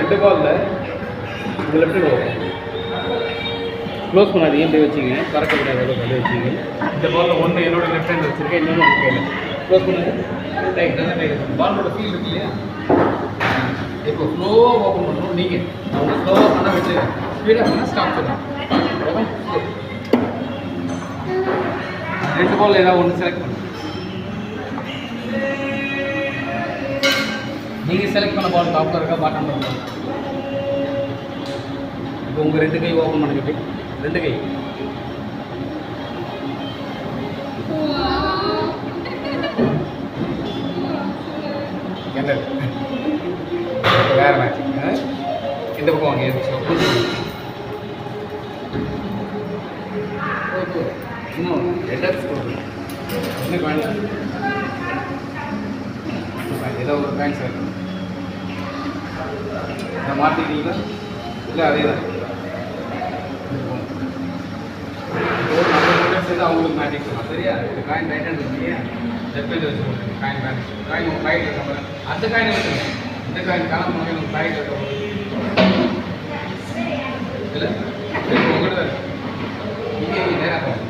ரெண்டு பாலில் உங்கள் லெஃப்ட் ஹேண்ட் க்ளோஸ் பண்ணாதீங்க, இப்படி வச்சுங்க. பறக்கக்கூடாது, அப்படியே வச்சுங்க. இந்த பாலில் ஒன்று என்னோட லெஃப்ட் ஹேண்ட் வச்சுருக்கேன், இன்னொன்று உங்கள் கையில். க்ளோஸ் பண்ணாது ரைட், நல்லா ரைட். பாலோட ஃபீல் இருக்கு இல்லையா? இப்போ ஸ்லோவாக ஓப்பன் பண்ணணும். நீங்கள் அவங்க ஸ்லோவாக பண்ணால் வச்சு ஸ்பீடாக பண்ணால் ஸ்டாப் பண்ணலாம். ரெண்டு பால் ஏதாவது ஒன்று செலக்ட் பண்ணுங்க. நீங்கள் செலக்ட் பண்ண பால் டாப்பில் இருக்கா பாட்டம் இருக்கா? இப்போ உங்கள் ரெண்டு கை ஓப்பன் பண்ணுங்க. போய் ரெண்டு கை என்ன வேறு மேட்ச் இந்த பக்கம் வாங்க. ஓகே, இன்னும் ரெண்டாவது கொடுக்குறேன். என்ன வேண்டாம், ஏதோ ஒரு பேங்க் சார் நான் மாற்றிட்டீங்களா? இல்லை அதே தான் சேர்ந்து அவங்களுக்கு மாட்டிக்கலாம். சரியா? இந்த காயின் ரைட் ஹேண்ட் இல்லையா? லெஃப்ட் ஹேண்ட் வச்சுக்கோங்க. காயின் பேங்க் காயின் உங்கள் ரைட் இருக்க அடுத்த காயினை வச்சுருங்க. இந்த காயின் காலம் பண்ணி உங்கள் ரைட் இருக்க இல்லை உங்கள்கிட்ட தான் இங்கே நேராக போகும்.